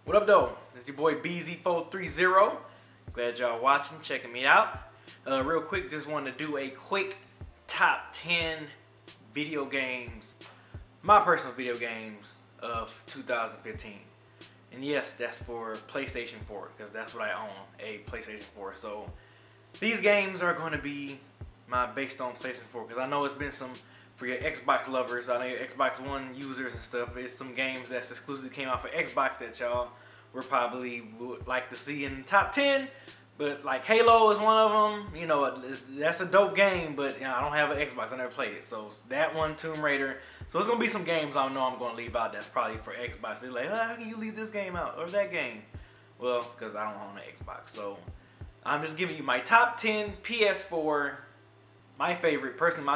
What up, though? This is your boy BZ430. Glad y'all watching, checking me out. Real quick, just wanted to do a quick top 10 video games, my personal video games of 2015. And yes, that's for PlayStation 4, because that's what I own, a PlayStation 4. So these games are going to be based on PlayStation 4, because I know it's been some, for your Xbox lovers, I know your Xbox One users and stuff, it's some games that's exclusively came out for Xbox that y'all would like to see in the top 10. But like Halo is one of them, you know, that's a dope game, but you know, I don't have an Xbox, I never played it. So that one, Tomb Raider. So it's gonna be some games I know I'm gonna leave out that's probably for Xbox. They're like, oh, how can you leave this game out or that game? Well, because I don't own an Xbox. So I'm just giving you my top 10 PS4, my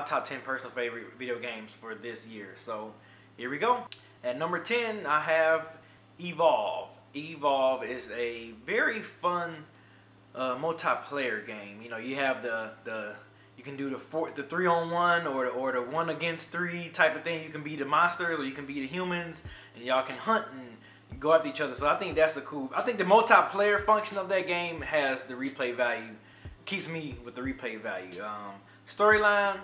top 10 personal favorite video games for this year. So here we go. At number 10, I have Evolve. Evolve is a very fun multiplayer game. You know, you have you can do the 3-on-1 or the 1 against 3 type of thing. You can be the monsters or you can be the humans, and y'all can hunt and go after each other. So I think that's I think the multiplayer function of that game has the replay value, keeps me with the replay value. Storyline,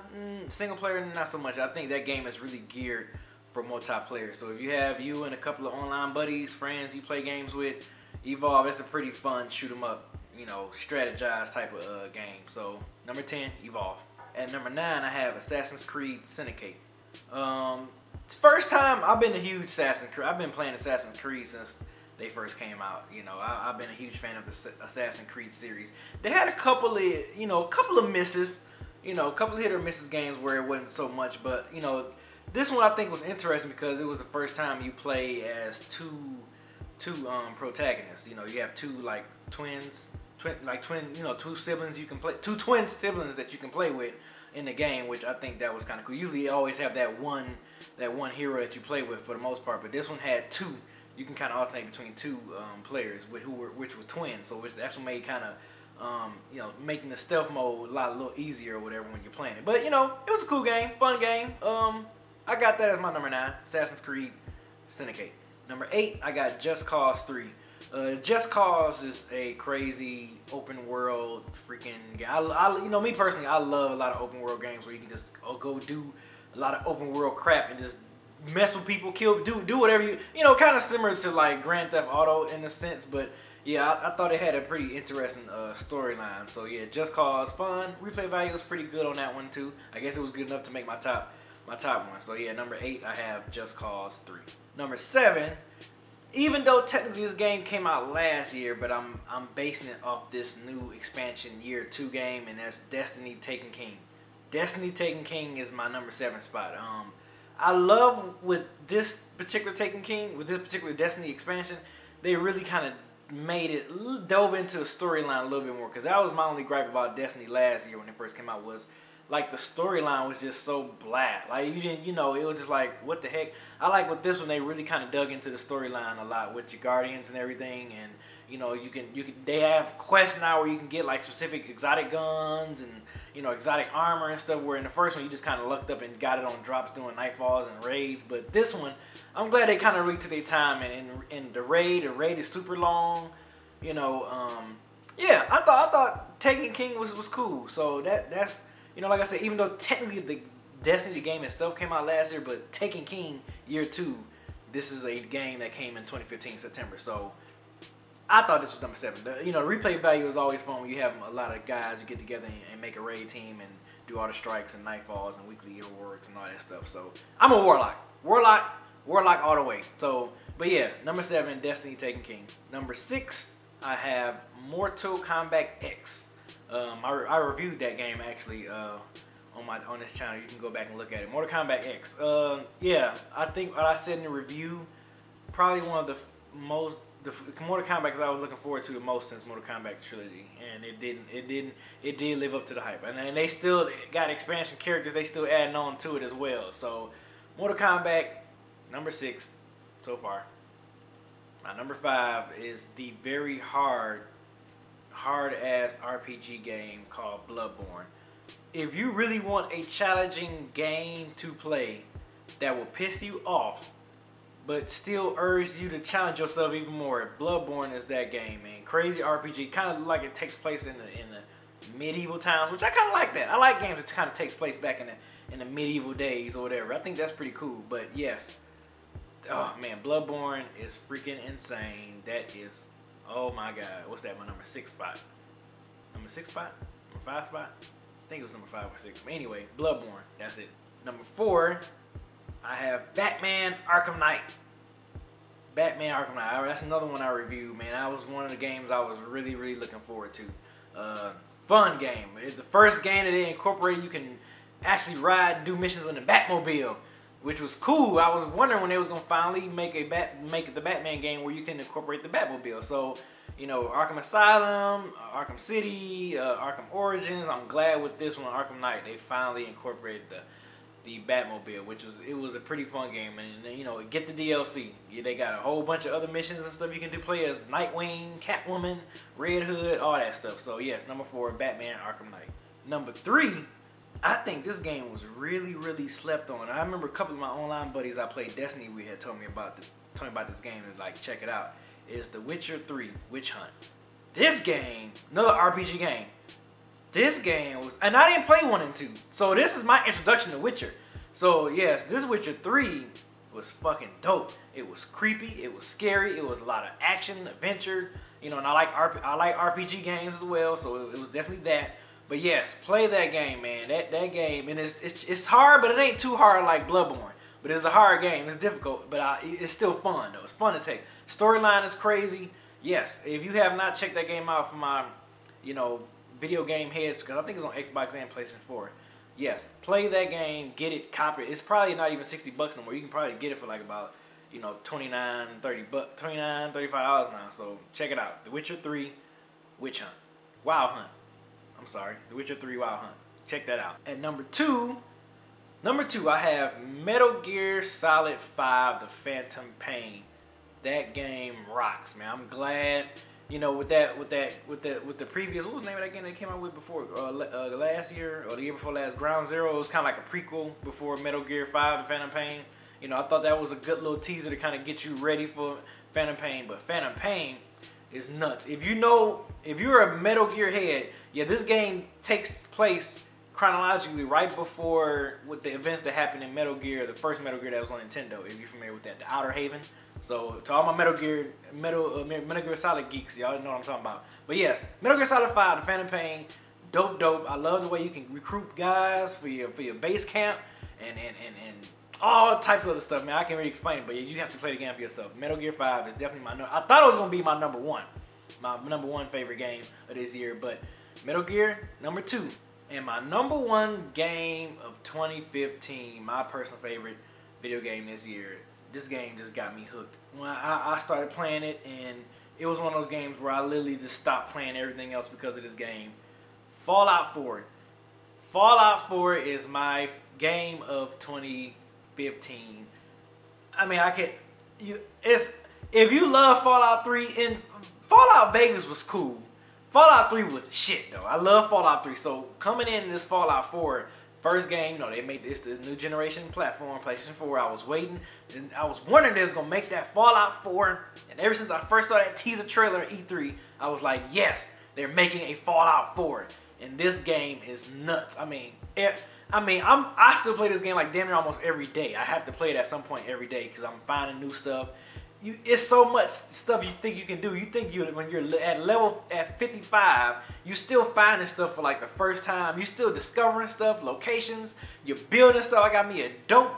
single player, not so much. I think that game is really geared for multiplayer. So if you have you and a couple of online buddies, friends you play games with, Evolve, it's a pretty fun shoot 'em up, you know, strategize type of game. So number 10, Evolve. At number 9, I have Assassin's Creed Syndicate. It's first time I've been a huge Assassin's Creed. I've been playing Assassin's Creed since they first came out. You know, I've been a huge fan of the Assassin's Creed series. They had a couple of misses, you know, a couple of hit or misses games where it wasn't so much. But you know, this one I think was interesting because it was the first time you play as two protagonists. You know, you have two like twins, two siblings you can play, two twin siblings that you can play with in the game, which I think that was kind of cool. Usually you always have that one hero that you play with for the most part, but this one had two. You can kind of alternate between two players which were twins, so that's what made kind of making the stealth mode a little easier or whatever when you're playing it. But you know, it was a cool game, fun game. I got that as my number 9, Assassin's Creed Syndicate. Number 8, I got Just Cause 3. Just Cause is a crazy open world freaking game. Me personally, I love a lot of open world games where you can just go do a lot of open world crap and just mess with people, do whatever kind of similar to like Grand Theft Auto in a sense. But yeah, I thought it had a pretty interesting storyline. So yeah, Just Cause, fun. Replay value was pretty good on that one too. I guess it was good enough to make my top one. So yeah, number 8, I have Just Cause 3. Number 7, even though technically this game came out last year, but I'm basing it off this new expansion year 2 game, and that's Destiny Taken King. Destiny Taken King is my number 7 spot. I love with this particular Taken King, with this particular Destiny expansion, they really kind of dove into the storyline a little bit more, because that was my only gripe about Destiny last year when it first came out, was like the storyline was just so blah. Like it was just like, what the heck. I like with this one, they really kind of dug into the storyline a lot with your guardians and everything, and they have quests now where you can get like specific exotic guns and exotic armor and stuff, where in the first one you just kind of lucked up and got it on drops doing nightfalls and raids. But this one, I'm glad they kind of really took their time, and in the raid is super long. Yeah, I thought Taken King was cool. So that's like I said, even though technically the Destiny game itself came out last year, but Taken King year 2, this is a game that came in 2015 September. So I thought this was number 7. The replay value is always fun when you have a lot of guys you get together and make a raid team and do all the strikes and nightfalls and weekly rewards and all that stuff. So I'm a warlock all the way. So, but yeah, number 7, Destiny Taken King. Number 6, I have Mortal Kombat X. I reviewed that game actually on this channel. You can go back and look at it. Mortal Kombat X. Yeah, I think what I said in the review, probably one of the Mortal Kombat, because I was looking forward to the most since Mortal Kombat trilogy, and it did live up to the hype. And they still got expansion characters. They still adding on to it as well. So Mortal Kombat, number 6 so far. My number 5 is the very hard ass RPG game called Blood-Borne. If you really want a challenging game to play that will piss you off, but still urged you to challenge yourself even more. Blood-Borne is that game, man. Crazy RPG, kind of like it takes place in the medieval times, which I kind of like that. I like games that kind of takes place back in the medieval days or whatever. I think that's pretty cool. But yes, oh man, Blood-Borne is freaking insane. That is, oh my god, what's that? My number 6 spot. Number 6 spot? Number 5 spot? I think it was number 5 or 6. But anyway, Blood-Borne. That's it. Number 4, I have Batman Arkham Knight. Batman Arkham Knight. That's another one I reviewed, man. That was one of the games I was really, really looking forward to. Fun game. It's the first game that they incorporated. You can actually ride and do missions on the Batmobile, which was cool. I was wondering when they was gonna finally make the Batman game where you can incorporate the Batmobile. So, you know, Arkham Asylum, Arkham City, Arkham Origins. I'm glad with this one, Arkham Knight, they finally incorporated the Batmobile, which was a pretty fun game. And you know, get the DLC. They got a whole bunch of other missions and stuff you can do. Play as Nightwing, Catwoman, Red Hood, all that stuff. So yes, number 4, Batman Arkham Knight. Number 3, I think this game was really, really slept on. I remember a couple of my online buddies I played Destiny with had told me about this game and like check it out. Is The Witcher 3 Witch Hunt. This game, another RPG game. This game was, and I didn't play 1 and 2, so this is my introduction to Witcher. So yes, this Witcher 3 was fucking dope. It was creepy, it was scary, it was a lot of action, adventure, you know, and I like RPG games as well, so it was definitely that. But yes, play that game, man. That game, and it's hard, but it ain't too hard like Blood-Borne. But it's a hard game. It's difficult, but it's still fun though. It's fun as heck. Storyline is crazy. Yes, if you have not checked that game out for my, you know, video game heads, because I think it's on Xbox and PlayStation 4. Yes, play that game, get it, copy it. It's probably not even $60 no more. You can probably get it for like about, you know, $29, $30, $29, $35 now. So check it out. The Witcher 3 Witch Hunt. Wild Hunt. I'm sorry. The Witcher 3 Wild Hunt. Check that out. At number 2, I have Metal Gear Solid 5: The Phantom Pain. That game rocks, man. I'm glad, you know, with the previous, what was the name of that game they came out with before last year or the year before last, Ground Zero. It was kind of like a prequel before Metal Gear 5: The Phantom Pain. You know, I thought that was a good little teaser to kind of get you ready for Phantom Pain. But Phantom Pain is nuts. If you're a Metal Gear head, yeah, this game takes place chronologically right before with the events that happened in Metal Gear, the first Metal Gear that was on Nintendo, if you're familiar with that, the Outer Haven. So to all my Metal Gear Solid geeks, y'all know what I'm talking about. But yes, Metal Gear Solid 5: The Phantom Pain, dope. I love the way you can recruit guys for your base camp and all types of other stuff, man. I can't really explain it, but you have to play the game for yourself. Metal Gear 5 is definitely I thought it was gonna be my number 1, favorite game of this year, but Metal Gear number 2. And my number 1 game of 2015, my personal favorite video game this year. This game just got me hooked. When I started playing it, and it was one of those games where I literally just stopped playing everything else because of this game. Fallout 4. Fallout 4 is my game of 2015. I mean, if you love Fallout 3, and Fallout Vegas was cool. Fallout 3 was shit though. I love Fallout 3. So coming in this Fallout 4, first game, you know, they made this the new generation platform, PlayStation 4. I was waiting, and I was wondering they was gonna make that Fallout 4. And ever since I first saw that teaser trailer at E3, I was like, yes, they're making a Fallout 4. And this game is nuts. I still play this game like damn near almost every day. I have to play it at some point every day because I'm finding new stuff. It's so much stuff you think you can do. You think when you're at 55, you still finding stuff for like the first time. You still discovering stuff, locations. You're building stuff. I got me a dope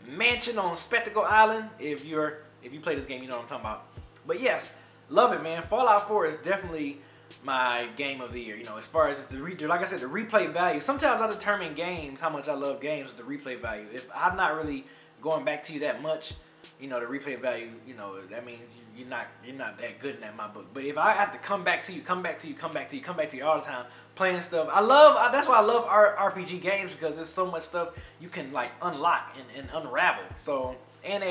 mansion on Spectacle Island. If you play this game, you know what I'm talking about. But yes, love it, man. Fallout 4 is definitely my game of the year. You know, as far as like I said, the replay value. Sometimes I determine games, how much I love games, with the replay value. If I'm not really going back to you that much, you know, the replay value, you know, that means you're not that good in my book. But if I have to come back to you all the time, playing stuff, that's why I love RPG games, because there's so much stuff you can like unlock and unravel. So, and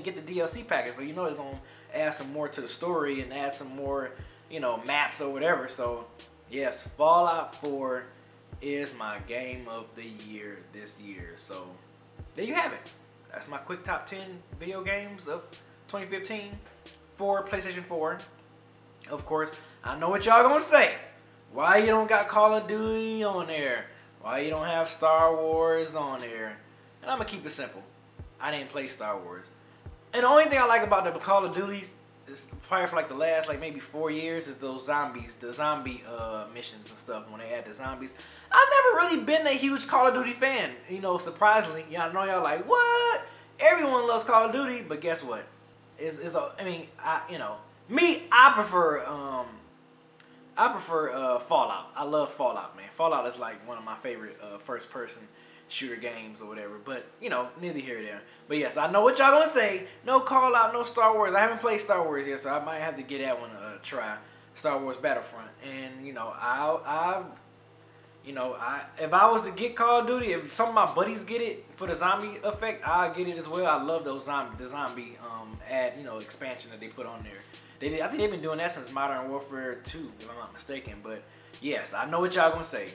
get the DLC package, so you know it's gonna add some more to the story and add some more, you know, maps or whatever. So yes, Fallout 4 is my game of the year this year. So there you have it. That's my quick top 10 video games of 2015 for PlayStation 4. Of course, I know what y'all gonna say. Why you don't got Call of Duty on there? Why you don't have Star Wars on there? And I'm gonna keep it simple. I didn't play Star Wars. And the only thing I like about the Call of Duties is probably for like the last like maybe 4 years is those zombies, the zombie missions and stuff when they add the zombies. I've never really been a huge Call of Duty fan, you know, surprisingly. Y'all know y'all like, what? Everyone loves Call of Duty, but guess what? I prefer Fallout. I love Fallout, man. Fallout is like one of my favorite first-person shooter games or whatever. But, you know, neither here nor there. But yes, I know what y'all gonna say. No Call Out, no Star Wars. I haven't played Star Wars yet, so I might have to get that one a try. Star Wars Battlefront. And, you know, if I was to get Call of Duty, if some of my buddies get it for the zombie effect, I'll get it as well. I love those the zombie expansion that they put on there. I think they've been doing that since Modern Warfare 2, if I'm not mistaken. But yes, I know what y'all gonna say.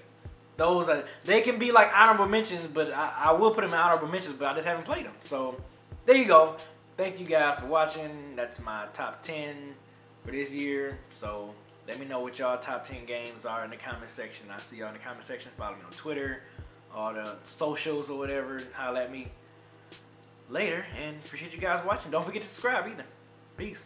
They can be like honorable mentions, but I will put them in honorable mentions, but I just haven't played them. So there you go. Thank you guys for watching. That's my top 10 for this year. So let me know what y'all top 10 games are in the comment section. I see y'all in the comment section. Follow me on Twitter, all the socials or whatever. Holla at me later, and appreciate you guys watching. Don't forget to subscribe either. Peace.